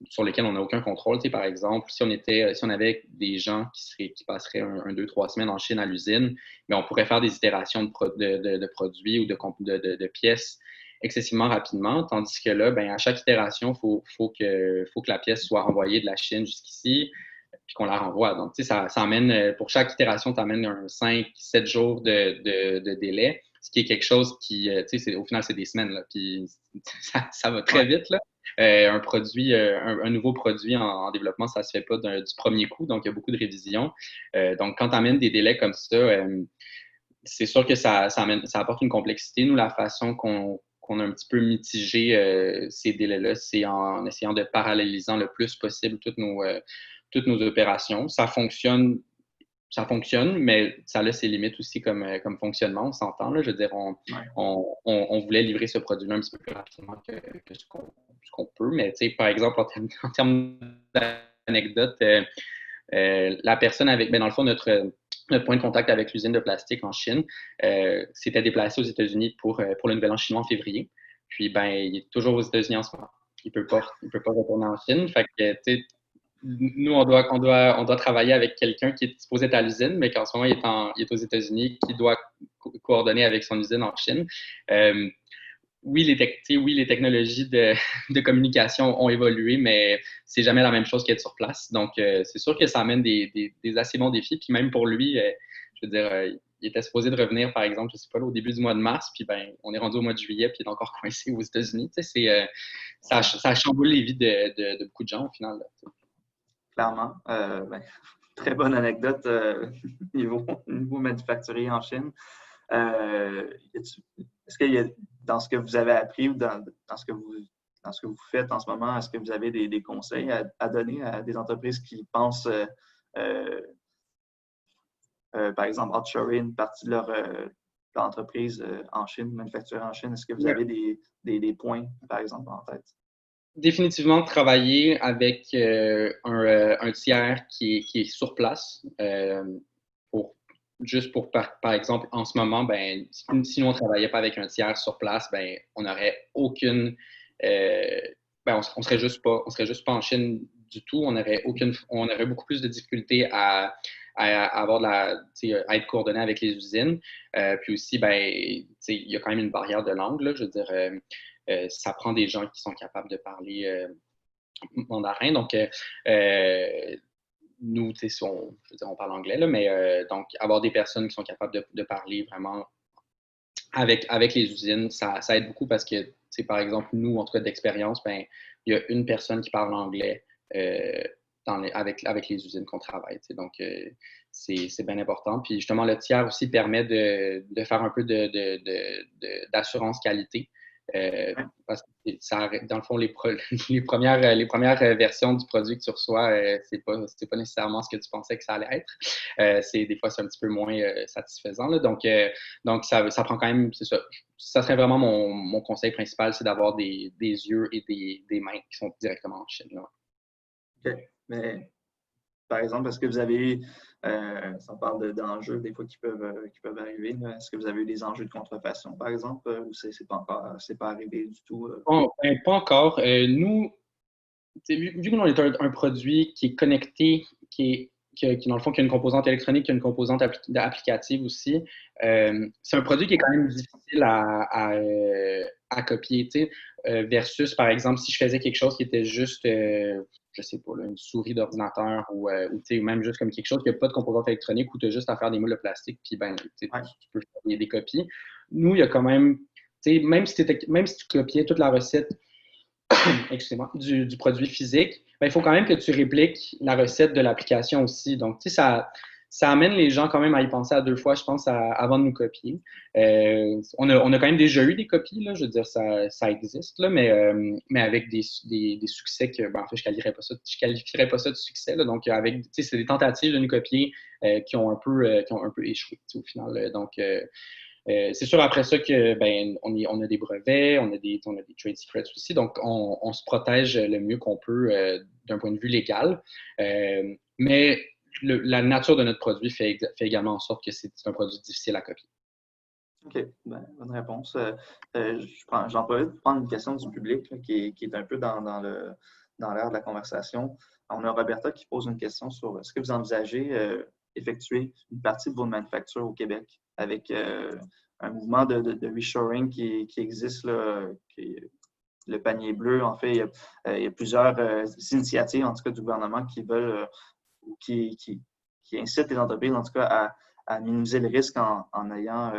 sur lesquels on n'a aucun contrôle. Par exemple, si on avait des gens qui passeraient 2, 3 semaines en Chine à l'usine, mais on pourrait faire des itérations de produits ou de pièces excessivement rapidement, tandis que là, à chaque itération, il faut que la pièce soit envoyée de la Chine jusqu'ici. puis qu'on la renvoie. Donc, ça amène, pour chaque itération, tu amènes un 5-7 jours de délai, ce qui est quelque chose qui, au final, c'est des semaines, là, puis ça va très vite, là. Un nouveau produit en développement, ça se fait pas du premier coup, donc il y a beaucoup de révisions. Donc, quand tu amènes des délais comme ça, c'est sûr que ça apporte une complexité. Nous, la façon qu'on a un petit peu mitigé ces délais-là, c'est en essayant de paralléliser le plus possible toutes nos opérations. Ça fonctionne, mais ça a ses limites aussi comme fonctionnement, on s'entend. Là. Je veux dire, on voulait livrer ce produit-là un petit peu plus rapidement que ce qu'on peut. Mais par exemple, en termes d'anecdote, la personne dans le fond, notre point de contact avec l'usine de plastique en Chine s'était déplacé aux États-Unis pour le Nouvel An chinois en février. Puis, il est toujours aux États-Unis en ce moment. Il ne peut pas retourner en Chine. Fait que, nous, on doit travailler avec quelqu'un qui est supposé être à l'usine, mais qu'en ce moment, il est aux États-Unis, qui doit coordonner avec son usine en Chine. Oui, les technologies de communication ont évolué, mais c'est jamais la même chose qu'être sur place. Donc, c'est sûr que ça amène des assez bons défis. Puis même pour lui, je veux dire, il était supposé de revenir, par exemple, je sais pas, là, au début du mois de mars, puis on est rendu au mois de juillet, puis il est encore coincé aux États-Unis. Ça chamboule les vies de beaucoup de gens, au final. Là, clairement. Très bonne anecdote niveau manufacturier en Chine. Est-ce qu'il y a, dans ce que vous avez appris ou dans ce que vous faites en ce moment, est-ce que vous avez des conseils à donner à des entreprises qui pensent, par exemple, outshorer une partie de leur entreprise en Chine, manufacturer en Chine? Est-ce que vous avez des points, par exemple, en tête? Définitivement travailler avec un tiers qui est sur place juste pour par exemple en ce moment si nous on travaillait pas avec un tiers sur place on n'aurait aucune on serait juste pas en Chine du tout, on aurait beaucoup plus de difficultés à avoir à être coordonné avec les usines, puis aussi il y a quand même une barrière de langue là, je veux dire ça prend des gens qui sont capables de parler mandarin. Donc, nous, on parle anglais, là, mais donc, avoir des personnes qui sont capables de parler vraiment avec les usines, ça aide beaucoup parce que, par exemple, nous, en tout cas d'expérience, il y a une personne qui parle anglais avec les usines qu'on travaille. Donc, c'est bien important. Puis justement, le tiers aussi permet de faire un peu d'assurance qualité. Parce que dans le fond, les premières versions du produit que tu reçois, c'est pas nécessairement ce que tu pensais que ça allait être. Des fois, c'est un petit peu moins satisfaisant. Là. Donc, ça prend quand même, c'est ça. Ça serait vraiment mon conseil principal, c'est d'avoir des yeux et des mains qui sont directement en Chine. Là. OK. Mais, par exemple, est-ce que vous avez, on parle d'enjeux des fois qui peuvent arriver, là. Est-ce que vous avez eu des enjeux de contrefaçon, par exemple, ou c'est pas arrivé du tout? Pas encore. Nous, vu que nous, on est un produit qui est connecté, qui dans le fond, qui a une composante électronique, qui a une composante applicative aussi, c'est un produit qui est quand même difficile à copier, versus, par exemple, si je faisais quelque chose qui était juste, je sais pas, là, une souris d'ordinateur ou même juste comme quelque chose qui n'a pas de composante électronique où tu as juste à faire des moules de plastique, puis tu peux faire des copies. Nous, il y a quand même, même si tu copiais toute la recette excusez-moi, du produit physique, il faut quand même que tu répliques la recette de l'application aussi. Donc, ça amène les gens quand même à y penser à deux fois, je pense, avant de nous copier. On a quand même déjà eu des copies, là, je veux dire, ça existe, là, mais avec des succès que, en fait, je qualifierais pas ça de succès. Là, donc, c'est des tentatives de nous copier qui ont un peu échoué au final. Donc, c'est sûr après ça que on a des brevets, on a des trade secrets aussi, donc on se protège le mieux qu'on peut d'un point de vue légal. Mais la nature de notre produit fait également en sorte que c'est un produit difficile à copier. OK, bonne réponse. J'en profite pour prendre une question du public là, qui est un peu dans l'air de la conversation. On a Roberta qui pose une question sur est-ce que vous envisagez effectuer une partie de vos manufactures au Québec avec un mouvement de reshoring qui existe, là, le panier bleu. En fait, il y a plusieurs initiatives, en tout cas du gouvernement, qui veulent qui incite les entreprises, en tout cas, à minimiser le risque en ayant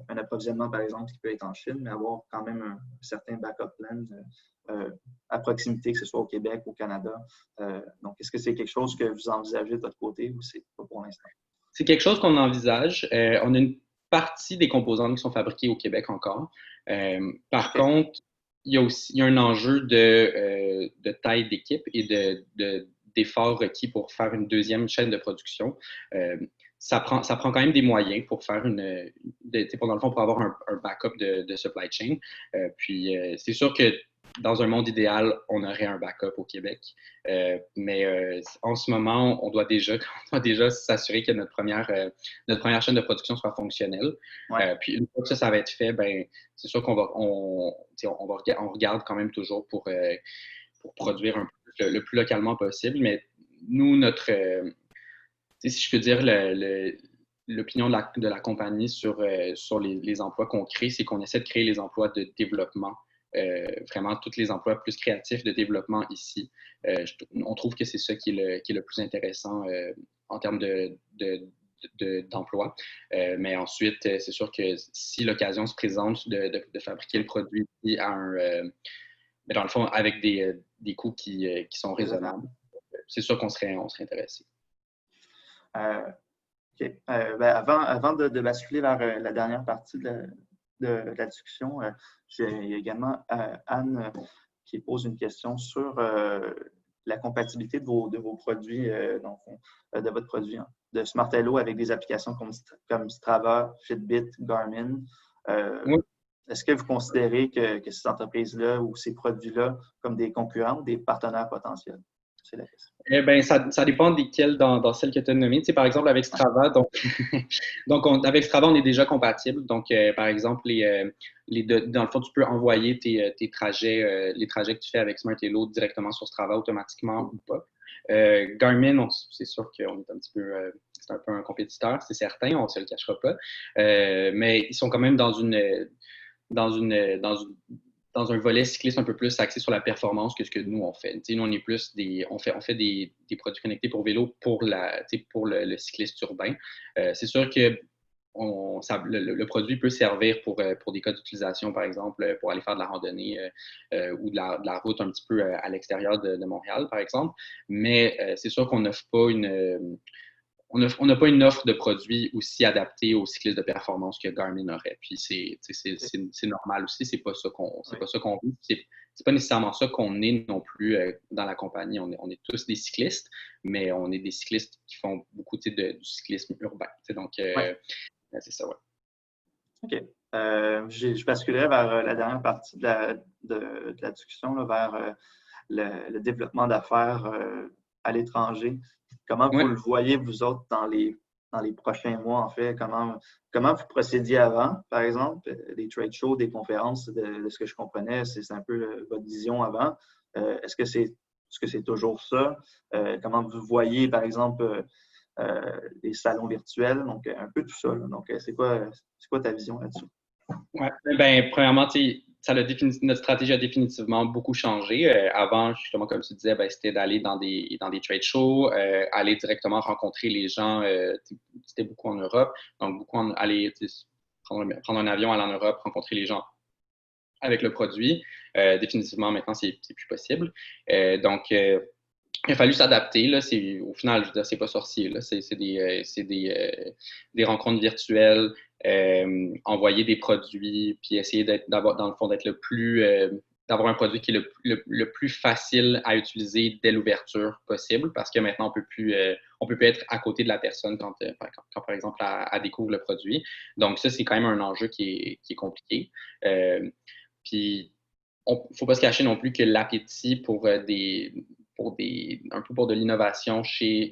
un approvisionnement, par exemple, qui peut être en Chine, mais avoir quand même un certain backup plan à proximité, que ce soit au Québec, au Canada. Donc, est-ce que c'est quelque chose que vous envisagez de votre côté ou c'est pas pour l'instant? C'est quelque chose qu'on envisage. On a une partie des composants qui sont fabriqués au Québec encore. Par contre, il y a un enjeu de taille d'équipe et d'efforts requis pour faire une deuxième chaîne de production. Ça prend quand même des moyens pour faire dans le fond, pour avoir un backup de supply chain. Puis, c'est sûr que dans un monde idéal, on aurait un backup au Québec. Mais en ce moment, on doit déjà s'assurer que notre première chaîne de production soit fonctionnelle. Ouais. Puis une fois que ça va être fait, ben, c'est sûr on regarde quand même toujours pour produire le plus localement possible. Mais nous, si je peux dire, l'opinion de la compagnie sur les emplois qu'on crée, c'est qu'on essaie de créer les emplois de développement. Vraiment tous les emplois plus créatifs de développement ici. On trouve que c'est ça qui est le plus intéressant en termes d'emploi. Mais ensuite, c'est sûr que si l'occasion se présente de fabriquer le produit ici dans le fond, avec des coûts qui sont raisonnables, c'est sûr qu'on serait intéressé. OK. Ben, avant de basculer vers la dernière partie de la discussion, il y a également Anne qui pose une question sur la compatibilité de vos produits, de votre produit, de Smartello avec des applications comme Strava, Fitbit, Garmin. Oui. Est-ce que vous considérez que ces entreprises-là ou ces produits-là comme des concurrents ou des partenaires potentiels? C'est la question. Eh bien, ça dépend desquelles dans celles que tu as nommées. Tu sais, par exemple, avec Strava, avec Strava, on est déjà compatible. Donc, par exemple, dans le fond, tu peux envoyer tes trajets, les trajets que tu fais avec Smartello directement sur Strava automatiquement ou pas. Garmin, c'est sûr qu'on est c'est un peu un compétiteur, c'est certain, on ne se le cachera pas. Mais ils sont quand même dans un volet cycliste un peu plus axé sur la performance que ce que nous, on fait. T'sais, nous, on est plus on fait des produits connectés pour vélo pour le cycliste urbain. C'est sûr que le produit peut servir pour des cas d'utilisation, par exemple, pour aller faire de la randonnée ou de la route un petit peu à l'extérieur de Montréal, par exemple. Mais c'est sûr qu'on n'offre pas on n'a pas une offre de produits aussi adaptée aux cyclistes de performance que Garmin aurait. Puis c'est normal aussi, c'est pas ça qu'on veut. C'est pas nécessairement ça qu'on est non plus dans la compagnie. On est tous des cyclistes, mais on est des cyclistes qui font beaucoup du cyclisme urbain. Donc, c'est ça, ouais. OK. Je basculerai vers la dernière partie de la discussion, là, vers le développement d'affaires à l'étranger. Comment vous le voyez, vous autres, dans les prochains mois, en fait? Comment vous procédiez avant, par exemple, des trade shows, des conférences, de ce que je comprenais, c'est un peu votre vision avant. Est-ce que c'est toujours ça? Comment vous voyez, par exemple, les salons virtuels? Donc, un peu tout ça. Là. Donc, c'est quoi ta vision là-dessus? Ouais. Ben, premièrement, notre stratégie a définitivement beaucoup changé. Avant, justement, comme tu disais, c'était d'aller dans des trade shows, aller directement rencontrer les gens. C'était beaucoup en Europe. Donc, aller prendre un avion, aller en Europe, rencontrer les gens avec le produit. Définitivement, maintenant, c'est plus possible. Donc, il a fallu s'adapter. Là, au final, je veux dire, c'est pas sorcier. Là. C'est des rencontres virtuelles, envoyer des produits, puis essayer d'avoir un produit qui est le plus facile à utiliser dès l'ouverture possible, parce que maintenant, on peut plus être à côté de la personne quand par exemple, elle découvre le produit. Donc, ça, c'est quand même un enjeu qui est compliqué. Puis, il ne faut pas se cacher non plus que l'appétit pour de l'innovation chez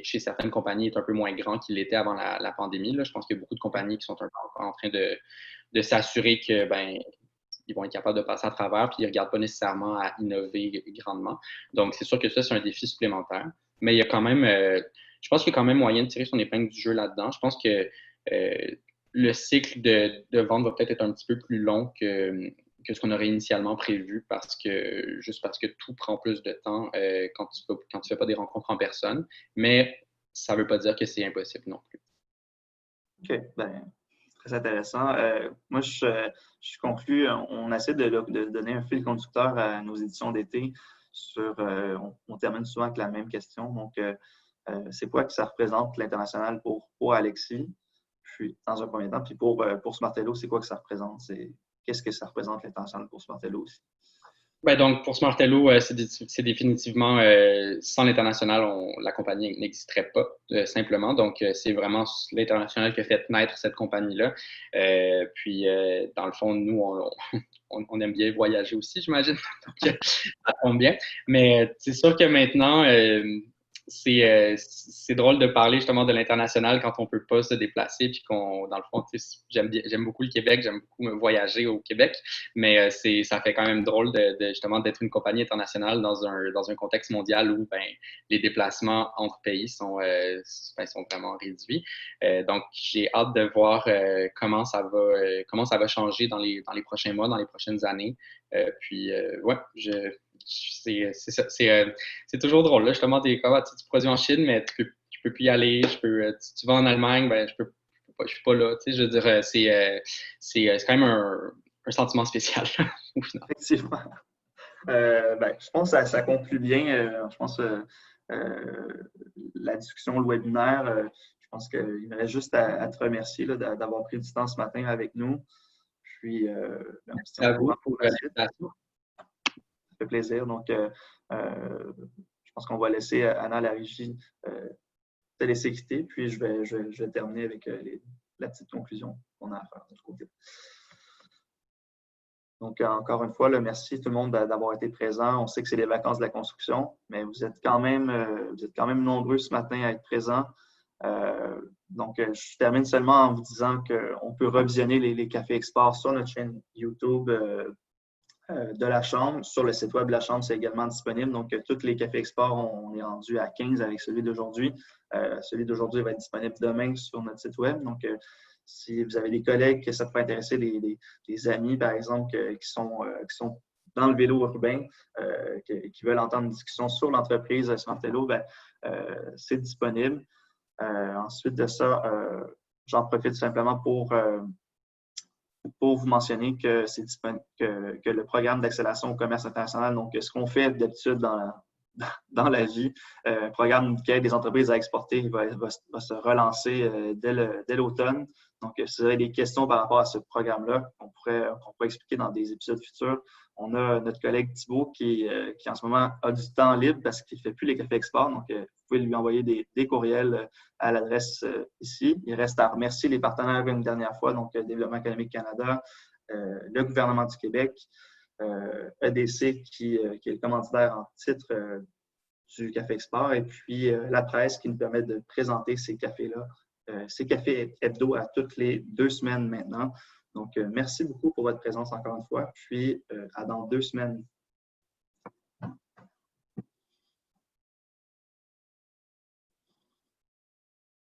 certaines compagnies est un peu moins grand qu'il l'était avant la pandémie. Là. Je pense qu'il y a beaucoup de compagnies qui sont un peu en train de s'assurer que ils vont être capables de passer à travers, puis ils ne regardent pas nécessairement à innover grandement. Donc, c'est sûr que ça, c'est un défi supplémentaire. Mais il y a quand même, je pense qu'il y a quand même moyen de tirer son épingle du jeu là-dedans. Je pense que le cycle de vente va peut-être être un petit peu plus long que ce qu'on aurait initialement prévu juste parce que tout prend plus de temps quand tu fais pas des rencontres en personne. Mais ça ne veut pas dire que c'est impossible non plus. OK. Ben, très intéressant. Moi, je conclue, on essaie de donner un fil conducteur à nos éditions d'été on termine souvent avec la même question. Donc, c'est quoi que ça représente l'international pour Alexis? Puis, dans un premier temps, puis pour Smartello, c'est quoi que ça représente? Qu'est-ce que ça représente l'international pour Smartello aussi? Ben donc, pour Smartello, c'est définitivement, sans l'international, la compagnie n'existerait pas, simplement. Donc, c'est vraiment l'international qui a fait naître cette compagnie-là. Puis, dans le fond, nous, on aime bien voyager aussi, j'imagine. Donc, ça tombe bien. Mais c'est sûr que maintenant, c'est drôle de parler justement de l'international quand on peut pas se déplacer, puis dans le fond, j'aime beaucoup le Québec, j'aime beaucoup voyager au Québec, mais ça fait quand même drôle justement d'être une compagnie internationale dans un contexte mondial où les déplacements entre pays sont vraiment réduits. Donc, j'ai hâte de voir comment ça va changer dans les prochains mois, dans les prochaines années. C'est toujours drôle. Là, justement, tu produis en Chine, mais tu peux plus y aller. Tu vas en Allemagne, je suis pas là. Je veux dire, c'est quand même un sentiment spécial. Effectivement. Je pense que ça conclut bien. Je pense la discussion, le webinaire, je pense qu'il me reste juste à te remercier d'avoir pris du temps ce matin avec nous. Puis, merci à vous pour l'invitation. Ça fait plaisir. Donc, je pense qu'on va laisser Anna, la régie, te laisser quitter. Puis, je vais terminer avec la petite conclusion qu'on a à faire de notre côté. Donc, encore une fois, merci tout le monde d'avoir été présent. On sait que c'est les vacances de la construction, mais vous êtes quand même nombreux ce matin à être présents. Donc, je termine seulement en vous disant qu'on peut revisionner les cafés export sur notre chaîne YouTube de la Chambre. Sur le site web de la Chambre, c'est également disponible. Donc, tous les cafés export, on est rendu à 15 avec celui d'aujourd'hui. Celui d'aujourd'hui va être disponible demain sur notre site web. Donc, si vous avez des collègues que ça peut intéresser, des amis, par exemple, qui sont dans le vélo urbain, qui veulent entendre une discussion sur l'entreprise Smartello, c'est disponible. Ensuite de ça, j'en profite simplement pour vous mentionner que que le programme d'accélération au commerce international, donc ce qu'on fait d'habitude dans la vie, un programme qui aide les entreprises à exporter va se relancer dès l'automne. Donc, si vous avez des questions par rapport à ce programme-là qu'on pourrait expliquer dans des épisodes futurs, on a notre collègue Thibault qui en ce moment a du temps libre parce qu'il ne fait plus les cafés export. Donc, vous pouvez lui envoyer des courriels à l'adresse ici. Il reste à remercier les partenaires une dernière fois, donc Développement économique Canada, le gouvernement du Québec, EDC qui est le commanditaire en titre du Café Export, et puis la presse qui nous permet de présenter ces cafés-là, ces cafés hebdo à toutes les 2 semaines maintenant. Donc, merci beaucoup pour votre présence encore une fois, puis à dans 2 semaines.